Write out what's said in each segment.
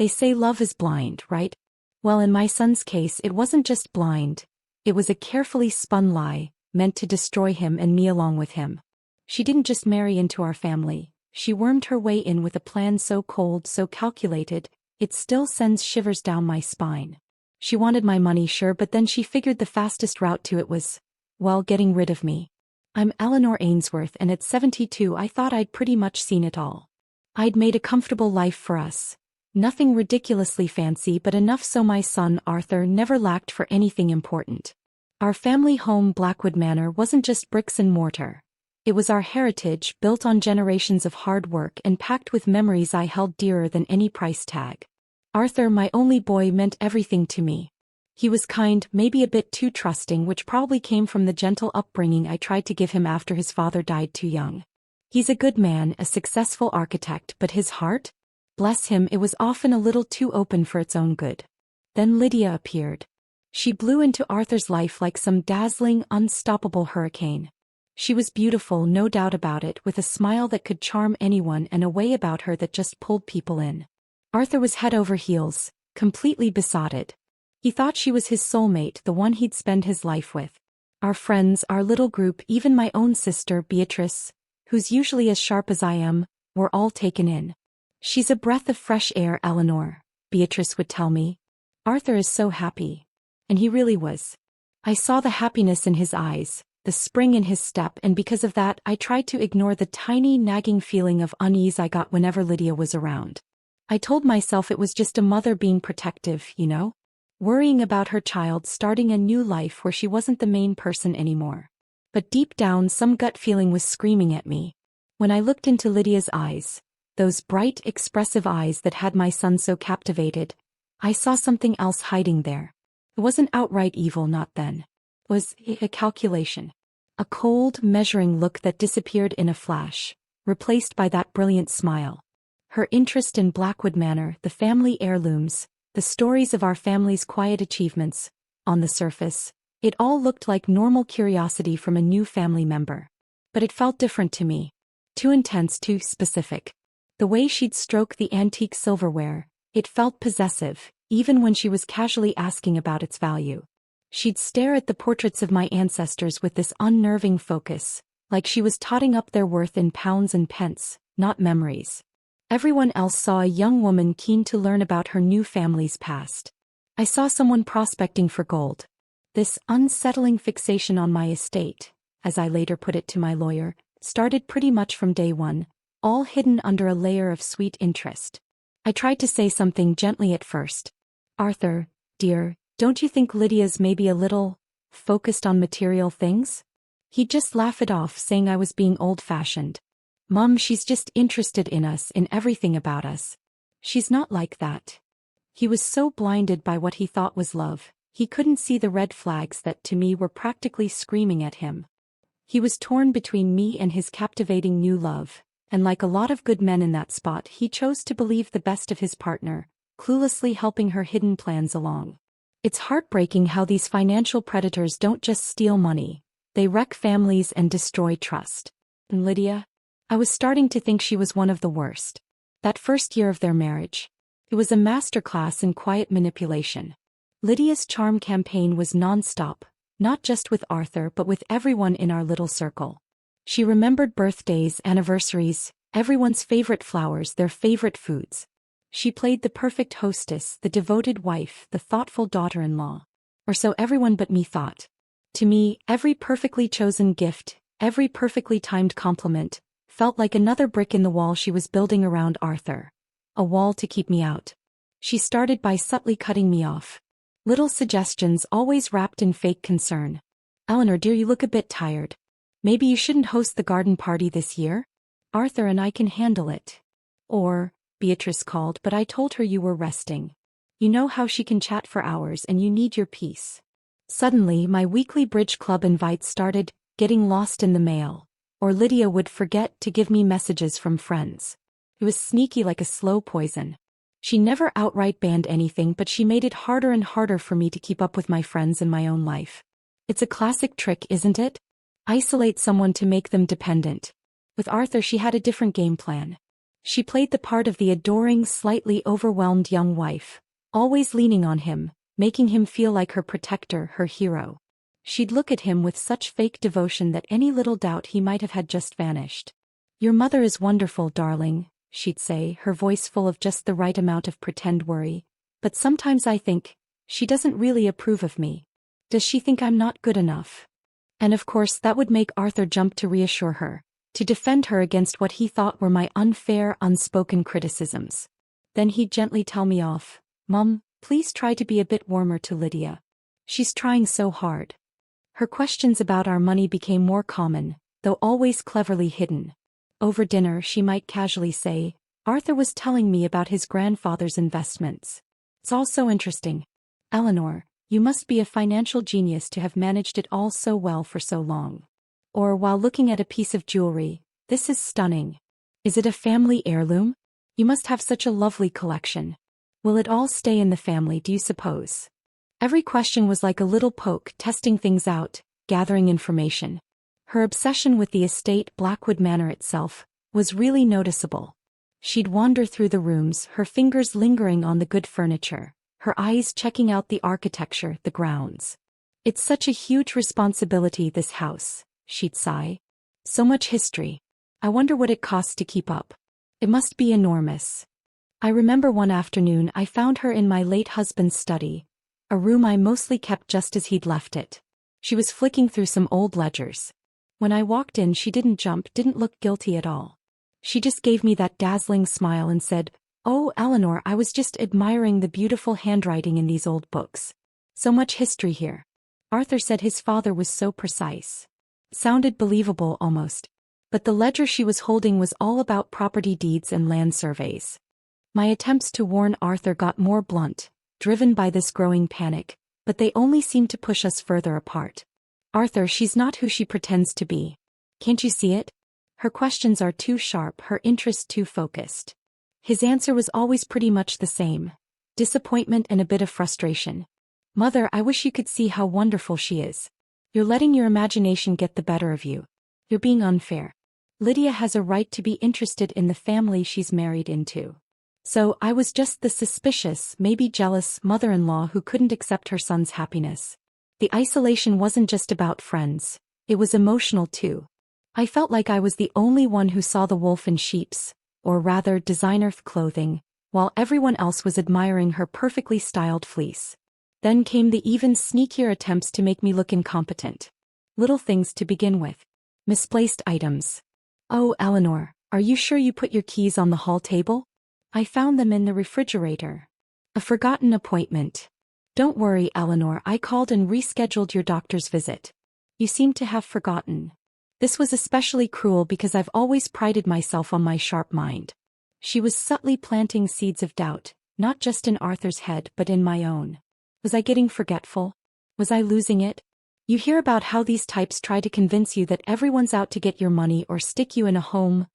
They say love is blind, right? Well, in my son's case, it wasn't just blind. It was a carefully spun lie, meant to destroy him and me along with him. She didn't just marry into our family. She wormed her way in with a plan so cold, so calculated, it still sends shivers down my spine. She wanted my money, sure, but then she figured the fastest route to it was, well, getting rid of me. I'm Eleanor Ainsworth, and at 72 I thought I'd pretty much seen it all. I'd made a comfortable life for us. Nothing ridiculously fancy, but enough so my son Arthur never lacked for anything important. Our family home, Blackwood Manor, wasn't just bricks and mortar. It was our heritage, built on generations of hard work and packed with memories I held dearer than any price tag. Arthur, my only boy, meant everything to me. He was kind, maybe a bit too trusting, which probably came from the gentle upbringing I tried to give him after his father died too young. He's a good man, a successful architect, but his heart? Bless him, it was often a little too open for its own good. Then Lydia appeared. She blew into Arthur's life like some dazzling, unstoppable hurricane. She was beautiful, no doubt about it, with a smile that could charm anyone and a way about her that just pulled people in. Arthur was head over heels, completely besotted. He thought she was his soulmate, the one he'd spend his life with. Our friends, our little group, even my own sister, Beatrice, who's usually as sharp as I am, were all taken in. She's a breath of fresh air, Eleanor, Beatrice would tell me. Arthur is so happy. And he really was. I saw the happiness in his eyes, the spring in his step, and because of that I tried to ignore the tiny nagging feeling of unease I got whenever Lydia was around. I told myself it was just a mother being protective, you know? Worrying about her child starting a new life where she wasn't the main person anymore. But deep down some gut feeling was screaming at me. When I looked into Lydia's eyes, those bright, expressive eyes that had my son so captivated, I saw something else hiding there. It wasn't outright evil, not then. It was a calculation. A cold, measuring look that disappeared in a flash, replaced by that brilliant smile. Her interest in Blackwood Manor, the family heirlooms, the stories of our family's quiet achievements, on the surface, it all looked like normal curiosity from a new family member. But it felt different to me. Too intense, too specific. The way she'd stroke the antique silverware, it felt possessive, even when she was casually asking about its value. She'd stare at the portraits of my ancestors with this unnerving focus, like she was totting up their worth in pounds and pence, not memories. Everyone else saw a young woman keen to learn about her new family's past. I saw someone prospecting for gold. This unsettling fixation on my estate, as I later put it to my lawyer, started pretty much from day one, all hidden under a layer of sweet interest. I tried to say something gently at first. Arthur, dear, don't you think Lydia's maybe a little focused on material things? He'd just laugh it off, saying I was being old-fashioned. Mum, she's just interested in us, in everything about us. She's not like that. He was so blinded by what he thought was love, he couldn't see the red flags that to me were practically screaming at him. He was torn between me and his captivating new love, and like a lot of good men in that spot, he chose to believe the best of his partner, cluelessly helping her hidden plans along. It's heartbreaking how these financial predators don't just steal money, they wreck families and destroy trust. And Lydia? I was starting to think she was one of the worst. That first year of their marriage, it was a masterclass in quiet manipulation. Lydia's charm campaign was non-stop, not just with Arthur but with everyone in our little circle. She remembered birthdays, anniversaries, everyone's favorite flowers, their favorite foods. She played the perfect hostess, the devoted wife, the thoughtful daughter-in-law. Or so everyone but me thought. To me, every perfectly chosen gift, every perfectly timed compliment, felt like another brick in the wall she was building around Arthur. A wall to keep me out. She started by subtly cutting me off. Little suggestions always wrapped in fake concern. Eleanor, dear, you look a bit tired. Maybe you shouldn't host the garden party this year? Arthur and I can handle it. Or, Beatrice called, but I told her you were resting. You know how she can chat for hours and you need your peace. Suddenly, my weekly bridge club invites started getting lost in the mail. Or Lydia would forget to give me messages from friends. It was sneaky like a slow poison. She never outright banned anything, but she made it harder and harder for me to keep up with my friends and my own life. It's a classic trick, isn't it? Isolate someone to make them dependent. With Arthur she had a different game plan. She played the part of the adoring, slightly overwhelmed young wife, always leaning on him, making him feel like her protector, her hero. She'd look at him with such fake devotion that any little doubt he might have had just vanished. "Your mother is wonderful, darling," she'd say, her voice full of just the right amount of pretend worry. "But sometimes I think, she doesn't really approve of me. Does she think I'm not good enough?" And of course that would make Arthur jump to reassure her, to defend her against what he thought were my unfair, unspoken criticisms. Then he'd gently tell me off. "Mum, please try to be a bit warmer to Lydia. She's trying so hard." Her questions about our money became more common, though always cleverly hidden. Over dinner she might casually say, "Arthur was telling me about his grandfather's investments. It's all so interesting. Eleanor, you must be a financial genius to have managed it all so well for so long." Or while looking at a piece of jewelry, "This is stunning. Is it a family heirloom? You must have such a lovely collection. Will it all stay in the family, do you suppose?" Every question was like a little poke, testing things out, gathering information. Her obsession with the estate, Blackwood Manor itself, was really noticeable. She'd wander through the rooms, her fingers lingering on the good furniture, her eyes checking out the architecture, the grounds. "It's such a huge responsibility, this house," she'd sigh. "So much history. I wonder what it costs to keep up. It must be enormous." I remember one afternoon I found her in my late husband's study, a room I mostly kept just as he'd left it. She was flicking through some old ledgers. When I walked in, she didn't jump, didn't look guilty at all. She just gave me that dazzling smile and said, "Oh, Eleanor, I was just admiring the beautiful handwriting in these old books. So much history here. Arthur said his father was so precise." Sounded believable almost. But the ledger she was holding was all about property deeds and land surveys. My attempts to warn Arthur got more blunt, driven by this growing panic, but they only seemed to push us further apart. "Arthur, she's not who she pretends to be. Can't you see it? Her questions are too sharp, her interest too focused." His answer was always pretty much the same: disappointment and a bit of frustration. "Mother, I wish you could see how wonderful she is. You're letting your imagination get the better of you. You're being unfair. Lydia has a right to be interested in the family she's married into." So I was just the suspicious, maybe jealous mother-in-law who couldn't accept her son's happiness. The isolation wasn't just about friends, it was emotional too. I felt like I was the only one who saw the wolf in sheep's, or rather designer clothing, while everyone else was admiring her perfectly styled fleece. Then came the even sneakier attempts to make me look incompetent. Little things to begin with. Misplaced items. "Oh, Eleanor, are you sure you put your keys on the hall table? I found them in the refrigerator." A forgotten appointment. "Don't worry, Eleanor, I called and rescheduled your doctor's visit. You seem to have forgotten." This was especially cruel because I've always prided myself on my sharp mind. She was subtly planting seeds of doubt, not just in Arthur's head but in my own. Was I getting forgetful? Was I losing it? You hear about how these types try to convince you that everyone's out to get your money or stick you in a home.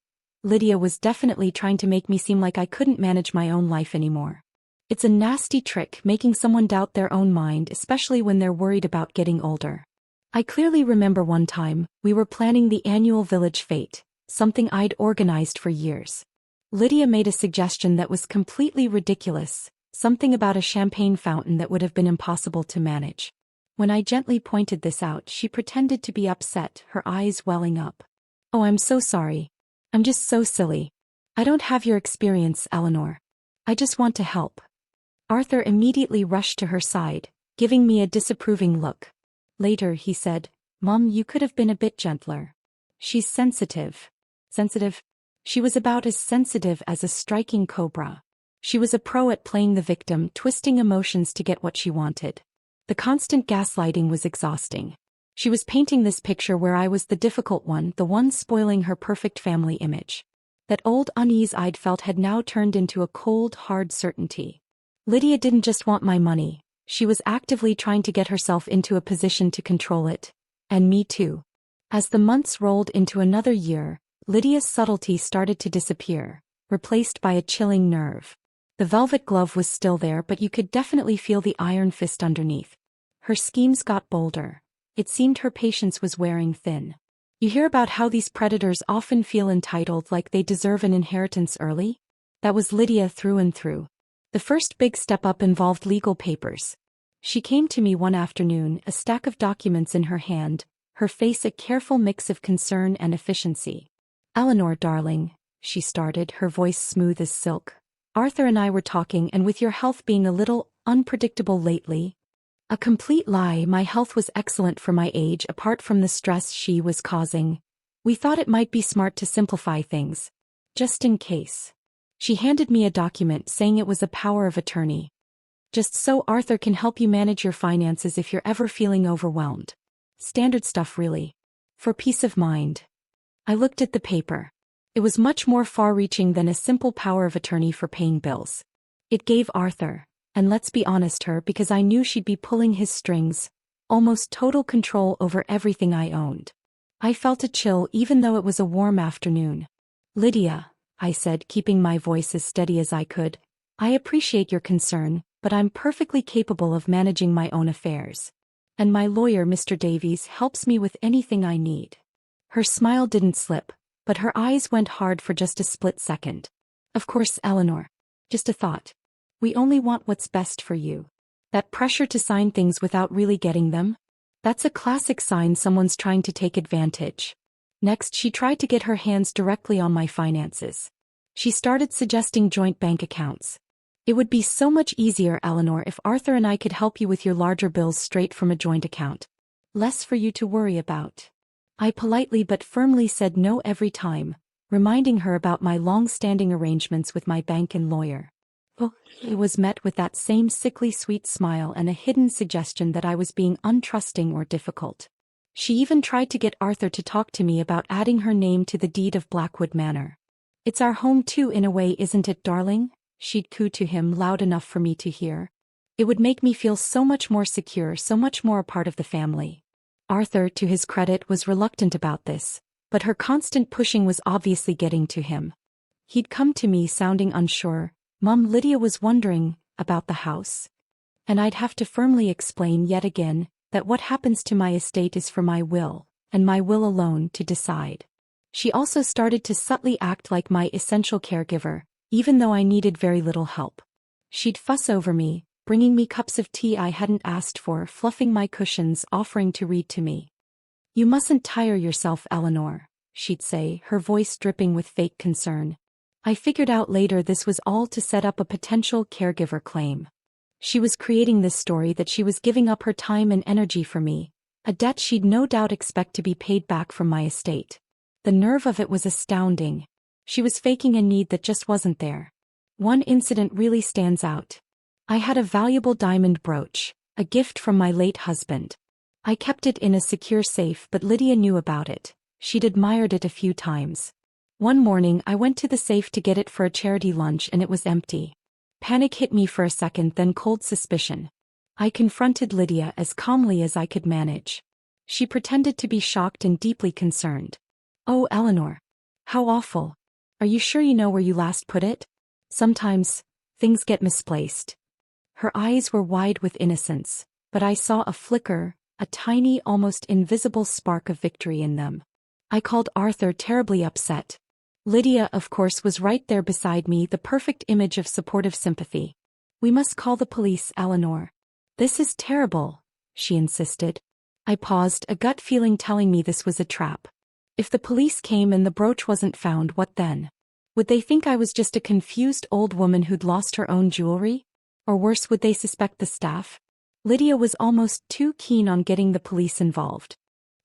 Lydia was definitely trying to make me seem like I couldn't manage my own life anymore. It's a nasty trick, making someone doubt their own mind, especially when they're worried about getting older. I clearly remember one time, we were planning the annual village fete, something I'd organized for years. Lydia made a suggestion that was completely ridiculous, something about a champagne fountain that would have been impossible to manage. When I gently pointed this out, she pretended to be upset, her eyes welling up. "Oh, I'm so sorry. I'm just so silly. I don't have your experience, Eleanor. I just want to help." Arthur immediately rushed to her side, giving me a disapproving look. Later he said, "Mom, you could have been a bit gentler. She's sensitive." Sensitive? She was about as sensitive as a striking cobra. She was a pro at playing the victim, twisting emotions to get what she wanted. The constant gaslighting was exhausting. She was painting this picture where I was the difficult one, the one spoiling her perfect family image. That old unease I'd felt had now turned into a cold, hard certainty. Lydia didn't just want my money, she was actively trying to get herself into a position to control it. And me too. As the months rolled into another year, Lydia's subtlety started to disappear, replaced by a chilling nerve. The velvet glove was still there, but you could definitely feel the iron fist underneath. Her schemes got bolder. It seemed her patience was wearing thin. You hear about how these predators often feel entitled, like they deserve an inheritance early? That was Lydia through and through. The first big step up involved legal papers. She came to me one afternoon, a stack of documents in her hand, her face a careful mix of concern and efficiency. "Eleanor, darling," she started, her voice smooth as silk. "Arthur and I were talking, and with your health being a little unpredictable lately—" A complete lie. My health was excellent for my age, apart from the stress she was causing. "We thought it might be smart to simplify things. Just in case." She handed me a document saying it was a power of attorney. "Just so Arthur can help you manage your finances if you're ever feeling overwhelmed. Standard stuff, really. For peace of mind." I looked at the paper. It was much more far-reaching than a simple power of attorney for paying bills. It gave Arthur, and let's be honest, her, because I knew she'd be pulling his strings, almost total control over everything I owned. I felt a chill even though it was a warm afternoon. "Lydia," I said, keeping my voice as steady as I could, "I appreciate your concern, but I'm perfectly capable of managing my own affairs. And my lawyer, Mr. Davies, helps me with anything I need." Her smile didn't slip, but her eyes went hard for just a split second. "Of course, Eleanor. Just a thought. We only want what's best for you. That pressure to sign things without really getting them? That's a classic sign someone's trying to take advantage." Next, she tried to get her hands directly on my finances. She started suggesting joint bank accounts. "It would be so much easier, Eleanor, if Arthur and I could help you with your larger bills straight from a joint account. Less for you to worry about." I politely but firmly said no every time, reminding her about my long-standing arrangements with my bank and lawyer. Oh, it was met with that same sickly sweet smile and a hidden suggestion that I was being untrusting or difficult. She even tried to get Arthur to talk to me about adding her name to the deed of Blackwood Manor. "It's our home too, in a way, isn't it, darling?" she'd coo to him loud enough for me to hear. "It would make me feel so much more secure, so much more a part of the family." Arthur, to his credit, was reluctant about this, but her constant pushing was obviously getting to him. He'd come to me sounding unsure. "Mum, Lydia was wondering about the house." And I'd have to firmly explain yet again that what happens to my estate is for my will, and my will alone, to decide. She also started to subtly act like my essential caregiver, even though I needed very little help. She'd fuss over me, bringing me cups of tea I hadn't asked for, fluffing my cushions, offering to read to me. "You mustn't tire yourself, Eleanor," she'd say, her voice dripping with fake concern. I figured out later this was all to set up a potential caregiver claim. She was creating this story that she was giving up her time and energy for me, a debt she'd no doubt expect to be paid back from my estate. The nerve of it was astounding. She was faking a need that just wasn't there. One incident really stands out. I had a valuable diamond brooch, a gift from my late husband. I kept it in a secure safe, but Lydia knew about it. She'd admired it a few times. One morning I went to the safe to get it for a charity lunch and it was empty. Panic hit me for a second, then cold suspicion. I confronted Lydia as calmly as I could manage. She pretended to be shocked and deeply concerned. "Oh, Eleanor. How awful. Are you sure you know where you last put it? Sometimes things get misplaced." Her eyes were wide with innocence, but I saw a flicker, a tiny, almost invisible spark of victory in them. I called Arthur, terribly upset. Lydia, of course, was right there beside me, the perfect image of supportive sympathy. "We must call the police, Eleanor. This is terrible," she insisted. I paused, a gut feeling telling me this was a trap. If the police came and the brooch wasn't found, what then? Would they think I was just a confused old woman who'd lost her own jewelry? Or worse, would they suspect the staff? Lydia was almost too keen on getting the police involved.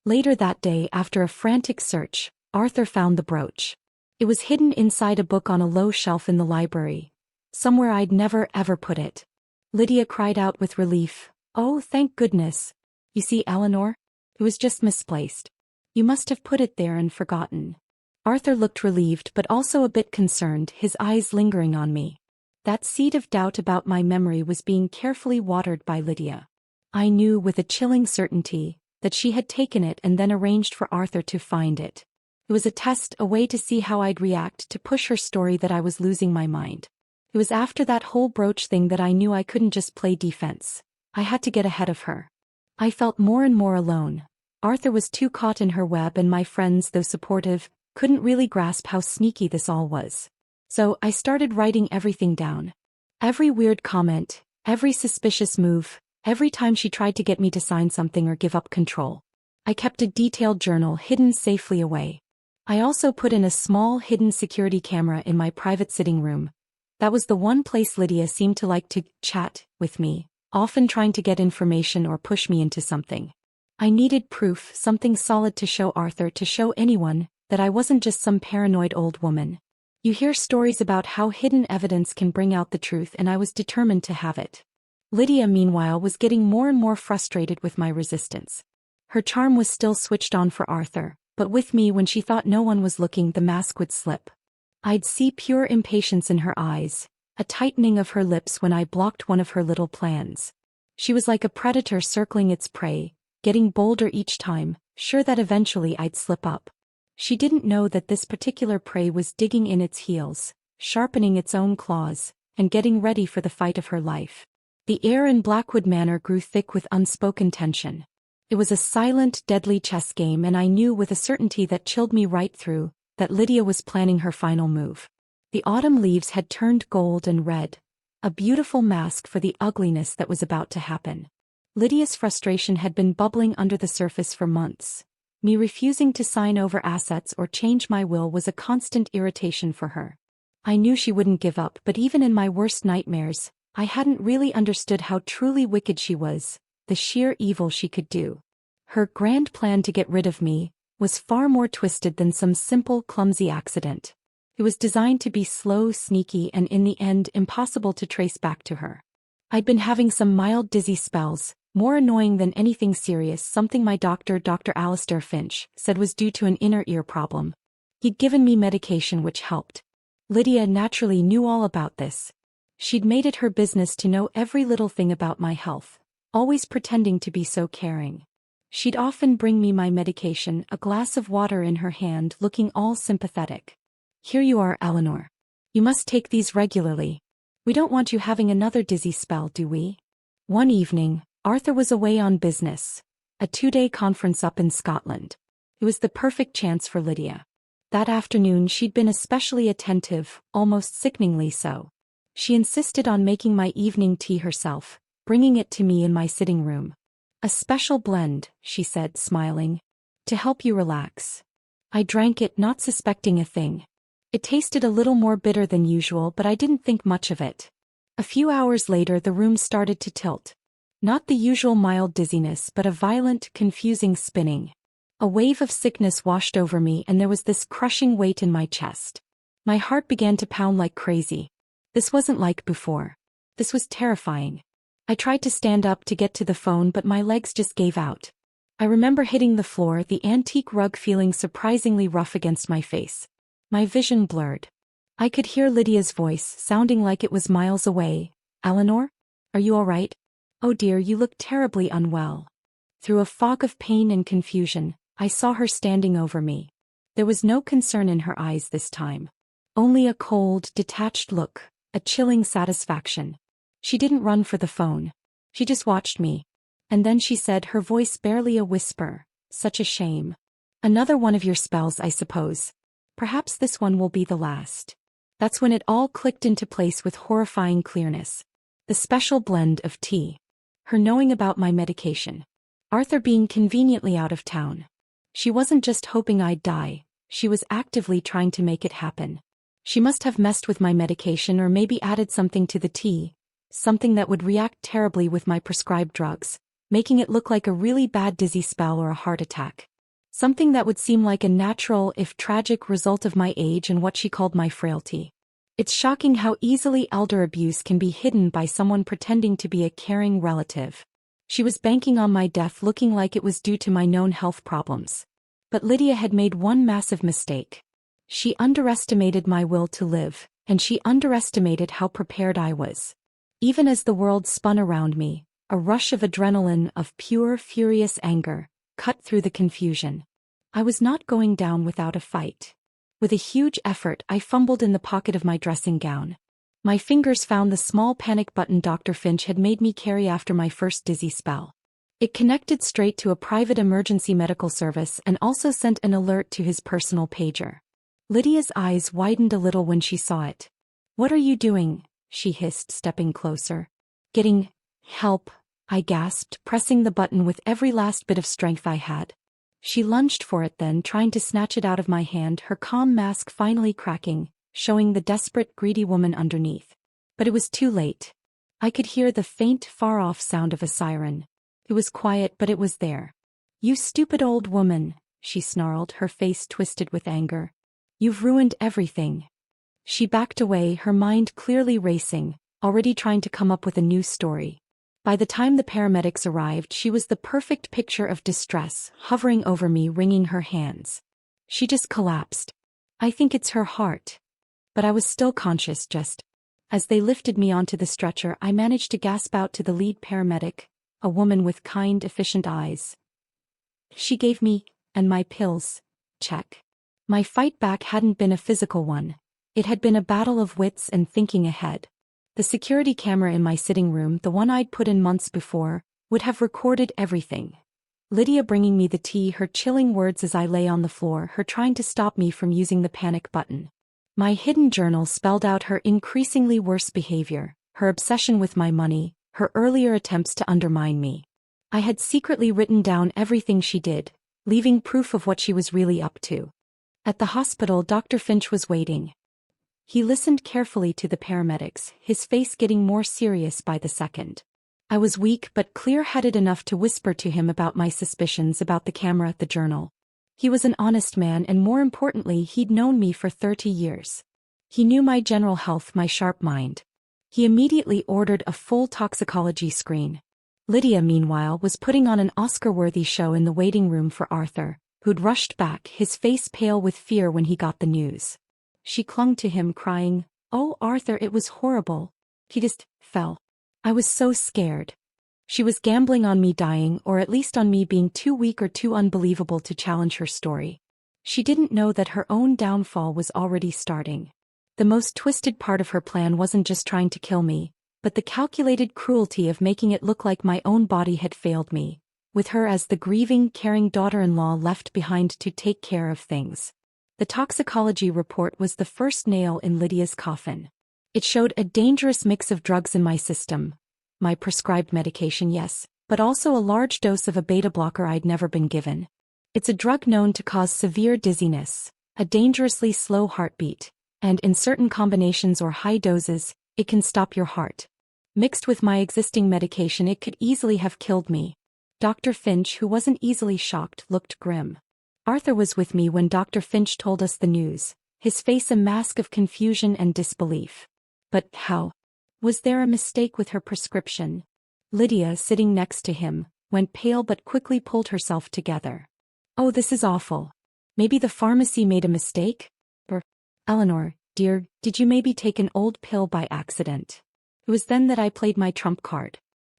Later that day, after a frantic search, Arthur found the brooch. It was hidden inside a book on a low shelf in the library, somewhere I'd never ever put it. Lydia cried out with relief. "Oh, thank goodness. You see, Eleanor, it was just misplaced. You must have put it there and forgotten." Arthur looked relieved but also a bit concerned, his eyes lingering on me. That seed of doubt about my memory was being carefully watered by Lydia. I knew with a chilling certainty that she had taken it and then arranged for Arthur to find it. It was a test, a way to see how I'd react, to push her story that I was losing my mind. It was after that whole brooch thing that I knew I couldn't just play defense. I had to get ahead of her. I felt more and more alone. Arthur was too caught in her web, and my friends, though supportive, couldn't really grasp how sneaky this all was. So I started writing everything down. Every weird comment, every suspicious move, every time she tried to get me to sign something or give up control. I kept a detailed journal hidden safely away. I also put in a small hidden security camera in my private sitting room. That was the one place Lydia seemed to like to chat with me, often trying to get information or push me into something. I needed proof, something solid to show Arthur, to show anyone, that I wasn't just some paranoid old woman. You hear stories about how hidden evidence can bring out the truth, and I was determined to have it. Lydia, meanwhile, was getting more and more frustrated with my resistance. Her charm was still switched on for Arthur, but with me, when she thought no one was looking, the mask would slip. I'd see pure impatience in her eyes, a tightening of her lips when I blocked one of her little plans. She was like a predator circling its prey, getting bolder each time, sure that eventually I'd slip up. She didn't know that this particular prey was digging in its heels, sharpening its own claws, and getting ready for the fight of her life. The air in Blackwood Manor grew thick with unspoken tension. It was a silent, deadly chess game, and I knew with a certainty that chilled me right through, that Lydia was planning her final move. The autumn leaves had turned gold and red, a beautiful mask for the ugliness that was about to happen. Lydia's frustration had been bubbling under the surface for months. Me refusing to sign over assets or change my will was a constant irritation for her. I knew she wouldn't give up, but even in my worst nightmares, I hadn't really understood how truly wicked she was, the sheer evil she could do. Her grand plan to get rid of me was far more twisted than some simple, clumsy accident. It was designed to be slow, sneaky, and in the end impossible to trace back to her. I'd been having some mild dizzy spells, more annoying than anything serious, something my doctor, Dr. Alistair Finch, said was due to an inner ear problem. He'd given me medication which helped. Lydia naturally knew all about this. She'd made it her business to know every little thing about my health, always pretending to be so caring. She'd often bring me my medication, a glass of water in her hand, looking all sympathetic. "Here you are, Eleanor. You must take these regularly. We don't want you having another dizzy spell, do we?" One evening, Arthur was away on business, a 2-day conference up in Scotland. It was the perfect chance for Lydia. That afternoon she'd been especially attentive, almost sickeningly so. She insisted on making my evening tea herself, bringing it to me in my sitting room. "A special blend," she said, smiling, "to help you relax." I drank it, not suspecting a thing. It tasted a little more bitter than usual, but I didn't think much of it. A few hours later the room started to tilt. Not the usual mild dizziness, but a violent, confusing spinning. A wave of sickness washed over me, and there was this crushing weight in my chest. My heart began to pound like crazy. This wasn't like before. This was terrifying. I tried to stand up to get to the phone, but my legs just gave out. I remember hitting the floor, the antique rug feeling surprisingly rough against my face. My vision blurred. I could hear Lydia's voice, sounding like it was miles away. "Eleanor? Are you all right? Oh dear, you look terribly unwell." Through a fog of pain and confusion, I saw her standing over me. There was no concern in her eyes this time. Only a cold, detached look, a chilling satisfaction. She didn't run for the phone. She just watched me. And then she said, her voice barely a whisper, "Such a shame. Another one of your spells, I suppose. Perhaps this one will be the last." That's when it all clicked into place with horrifying clearness. The special blend of tea. Her knowing about my medication. Arthur being conveniently out of town. She wasn't just hoping I'd die, she was actively trying to make it happen. She must have messed with my medication or maybe added something to the tea, something that would react terribly with my prescribed drugs, making it look like a really bad dizzy spell or a heart attack. Something that would seem like a natural, if tragic, result of my age and what she called my frailty. It's shocking how easily elder abuse can be hidden by someone pretending to be a caring relative. She was banking on my death looking like it was due to my known health problems. But Lydia had made one massive mistake. She underestimated my will to live, and she underestimated how prepared I was. Even as the world spun around me, a rush of adrenaline, of pure, furious anger, cut through the confusion. I was not going down without a fight. With a huge effort, I fumbled in the pocket of my dressing gown. My fingers found the small panic button Dr. Finch had made me carry after my first dizzy spell. It connected straight to a private emergency medical service and also sent an alert to his personal pager. Lydia's eyes widened a little when she saw it. "What are you doing?" she hissed, stepping closer. "Getting help," I gasped, pressing the button with every last bit of strength I had. She lunged for it then, trying to snatch it out of my hand, her calm mask finally cracking, showing the desperate, greedy woman underneath. But it was too late. I could hear the faint, far-off sound of a siren. It was quiet, but it was there. "You stupid old woman," she snarled, her face twisted with anger. "You've ruined everything." She backed away, her mind clearly racing, already trying to come up with a new story. By the time the paramedics arrived, she was the perfect picture of distress, hovering over me, wringing her hands. She just collapsed. "I think it's her heart." But I was still conscious. Just as they lifted me onto the stretcher, I managed to gasp out to the lead paramedic, a woman with kind, efficient eyes. "She gave me, and my pills." Check. My fight back hadn't been a physical one. It had been a battle of wits and thinking ahead. The security camera in my sitting room, the one I'd put in months before, would have recorded everything. Lydia bringing me the tea, her chilling words as I lay on the floor, her trying to stop me from using the panic button. My hidden journal spelled out her increasingly worse behavior, her obsession with my money, her earlier attempts to undermine me. I had secretly written down everything she did, leaving proof of what she was really up to. At the hospital, Dr. Finch was waiting. He listened carefully to the paramedics, his face getting more serious by the second. I was weak but clear-headed enough to whisper to him about my suspicions about the camera, the journal. He was an honest man, and more importantly, he'd known me for 30 years. He knew my general health, my sharp mind. He immediately ordered a full toxicology screen. Lydia, meanwhile, was putting on an Oscar-worthy show in the waiting room for Arthur, who'd rushed back, his face pale with fear when he got the news. She clung to him, crying, "Oh, Arthur, it was horrible. He just fell." I was so scared. She was gambling on me dying, or at least on me being too weak or too unbelievable to challenge her story. She didn't know that her own downfall was already starting. The most twisted part of her plan wasn't just trying to kill me, but the calculated cruelty of making it look like my own body had failed me, with her as the grieving, caring daughter-in-law left behind to take care of things. The toxicology report was the first nail in Lydia's coffin. It showed a dangerous mix of drugs in my system. My prescribed medication, yes, but also a large dose of a beta blocker I'd never been given. It's a drug known to cause severe dizziness, a dangerously slow heartbeat, and in certain combinations or high doses, it can stop your heart. Mixed with my existing medication, it could easily have killed me. Dr. Finch, who wasn't easily shocked, looked grim. Arthur was with me when Dr. Finch told us the news, his face a mask of confusion and disbelief. But how? Was there a mistake with her prescription? Lydia, sitting next to him, went pale but quickly pulled herself together. "Oh, this is awful. Maybe the pharmacy made a mistake? Or, Eleanor, dear, did you maybe take an old pill by accident?" It was then that I played my trump card.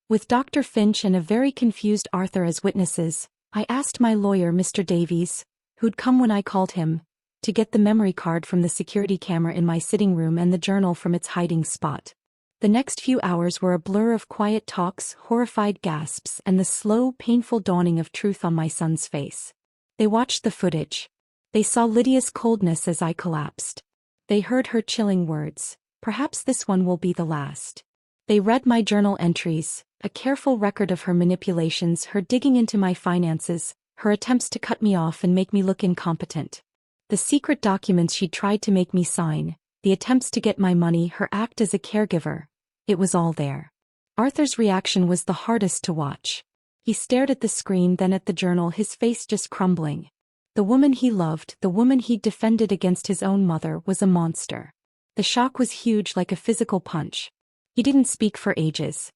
With Dr. Finch and a very confused Arthur as witnesses, I asked my lawyer, Mr. Davies, who'd come when I called him, to get the memory card from the security camera in my sitting room and the journal from its hiding spot. The next few hours were a blur of quiet talks, horrified gasps, and the slow, painful dawning of truth on my son's face. They watched the footage. They saw Lydia's coldness as I collapsed. They heard her chilling words, "Perhaps this one will be the last." They read my journal entries, a careful record of her manipulations, her digging into my finances, her attempts to cut me off and make me look incompetent. The secret documents she'd tried to make me sign, the attempts to get my money, her act as a caregiver. It was all there. Arthur's reaction was the hardest to watch. He stared at the screen, then at the journal, his face just crumbling. The woman he loved, the woman he'd defended against his own mother, was a monster. The shock was huge, like a physical punch. He didn't speak for ages.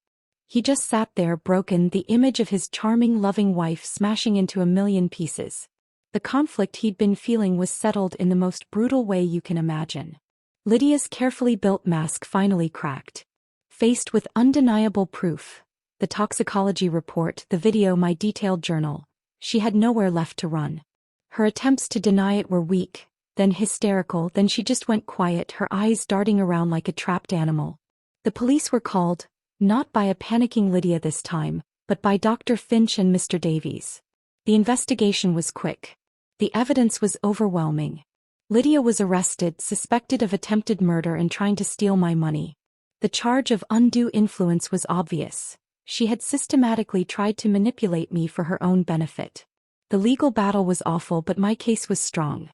He just sat there, broken, the image of his charming, loving wife smashing into a million pieces. The conflict he'd been feeling was settled in the most brutal way you can imagine. Lydia's carefully built mask finally cracked. Faced with undeniable proof, the toxicology report, the video, my detailed journal, she had nowhere left to run. Her attempts to deny it were weak, then hysterical, then she just went quiet, her eyes darting around like a trapped animal. The police were called, not by a panicking Lydia this time, but by Dr. Finch and Mr. Davies. The investigation was quick. The evidence was overwhelming. Lydia was arrested, suspected of attempted murder and trying to steal my money. The charge of undue influence was obvious. She had systematically tried to manipulate me for her own benefit. The legal battle was awful, but my case was strong.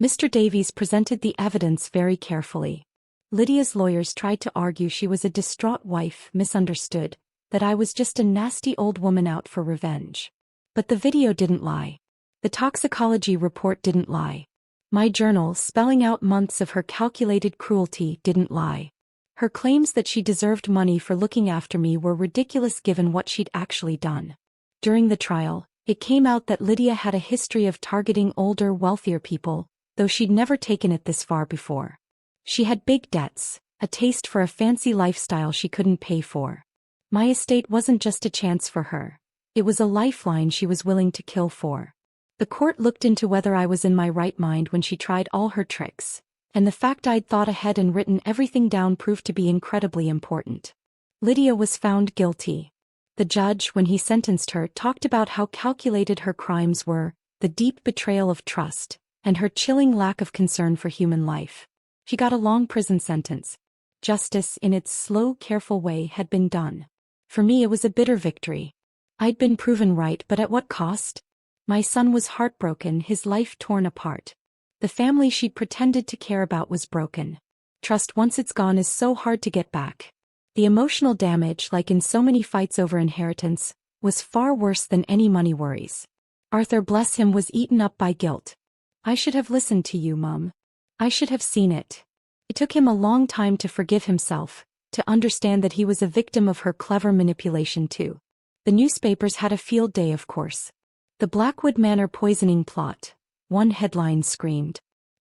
Mr. Davies presented the evidence very carefully. Lydia's lawyers tried to argue she was a distraught wife, misunderstood, that I was just a nasty old woman out for revenge. But the video didn't lie. The toxicology report didn't lie. My journal, spelling out months of her calculated cruelty, didn't lie. Her claims that she deserved money for looking after me were ridiculous given what she'd actually done. During the trial, it came out that Lydia had a history of targeting older, wealthier people, though she'd never taken it this far before. She had big debts, a taste for a fancy lifestyle she couldn't pay for. My estate wasn't just a chance for her. It was a lifeline she was willing to kill for. The court looked into whether I was in my right mind when she tried all her tricks, and the fact I'd thought ahead and written everything down proved to be incredibly important. Lydia was found guilty. The judge, when he sentenced her, talked about how calculated her crimes were, the deep betrayal of trust, and her chilling lack of concern for human life. She got a long prison sentence. Justice, in its slow, careful way, had been done. For me, it was a bitter victory. I'd been proven right, but at what cost? My son was heartbroken, his life torn apart. The family she'd pretended to care about was broken. Trust, once it's gone, is so hard to get back. The emotional damage, like in so many fights over inheritance, was far worse than any money worries. Arthur, bless him, was eaten up by guilt. I should have listened to you, Mum. I should have seen it. It took him a long time to forgive himself, to understand that he was a victim of her clever manipulation too. The newspapers had a field day, of course. The Blackwood Manor poisoning plot. One headline screamed,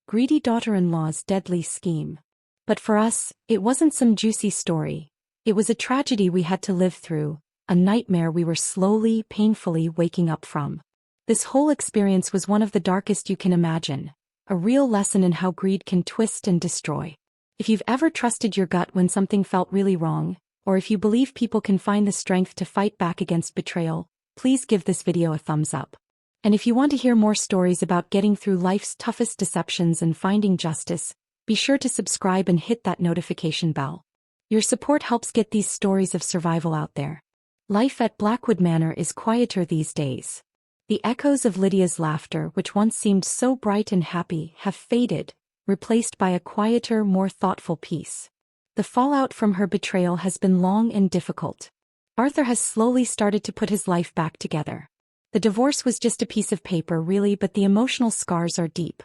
"Greedy daughter-in-law's deadly scheme." But for us, it wasn't some juicy story. It was a tragedy we had to live through, a nightmare we were slowly, painfully waking up from. This whole experience was one of the darkest you can imagine, a real lesson in how greed can twist and destroy. If you've ever trusted your gut when something felt really wrong, or if you believe people can find the strength to fight back against betrayal, please give this video a thumbs up. And if you want to hear more stories about getting through life's toughest deceptions and finding justice, be sure to subscribe and hit that notification bell. Your support helps get these stories of survival out there. Life at Blackwood Manor is quieter these days. The echoes of Lydia's laughter, which once seemed so bright and happy, have faded, replaced by a quieter, more thoughtful peace. The fallout from her betrayal has been long and difficult. Arthur has slowly started to put his life back together. The divorce was just a piece of paper, really, but the emotional scars are deep.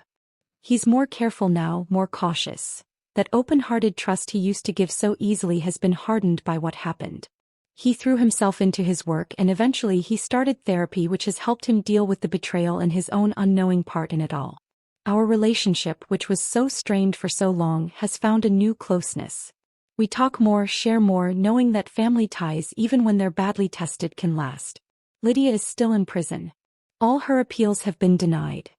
He's more careful now, more cautious. That open-hearted trust he used to give so easily has been hardened by what happened. He threw himself into his work, and eventually he started therapy, which has helped him deal with the betrayal and his own unknowing part in it all. Our relationship, which was so strained for so long, has found a new closeness. We talk more, share more, knowing that family ties, even when they're badly tested, can last. Lydia is still in prison. All her appeals have been denied.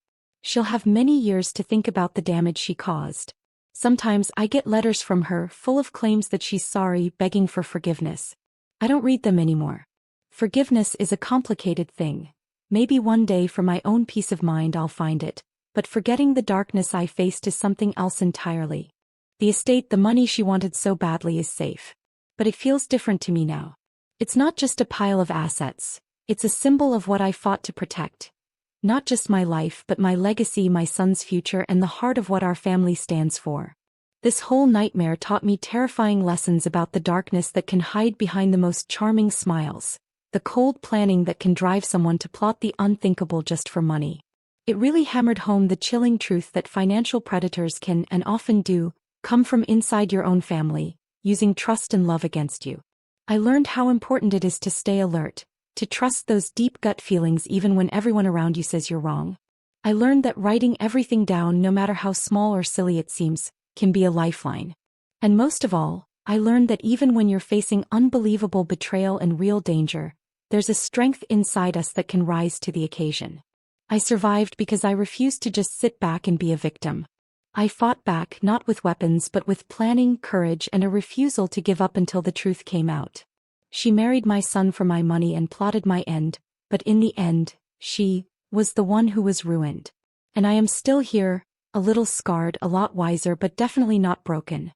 She'll have many years to think about the damage she caused. Sometimes I get letters from her full of claims that she's sorry, begging for forgiveness. I don't read them anymore. Forgiveness is a complicated thing. Maybe one day, for my own peace of mind, I'll find it, but forgetting the darkness I faced is something else entirely. The estate, the money she wanted so badly, is safe. But it feels different to me now. It's not just a pile of assets. It's a symbol of what I fought to protect. Not just my life, but my legacy, my son's future, and the heart of what our family stands for. This whole nightmare taught me terrifying lessons about the darkness that can hide behind the most charming smiles, the cold planning that can drive someone to plot the unthinkable just for money. It really hammered home the chilling truth that financial predators can, and often do, come from inside your own family, using trust and love against you. I learned how important it is to stay alert, to trust those deep gut feelings even when everyone around you says you're wrong. I learned that writing everything down, no matter how small or silly it seems, can be a lifeline. And most of all, I learned that even when you're facing unbelievable betrayal and real danger, there's a strength inside us that can rise to the occasion. I survived because I refused to just sit back and be a victim. I fought back, not with weapons but with planning, courage, and a refusal to give up until the truth came out. She married my son for my money and plotted my end, but in the end, she was the one who was ruined. And I am still here, a little scarred, a lot wiser, but definitely not broken.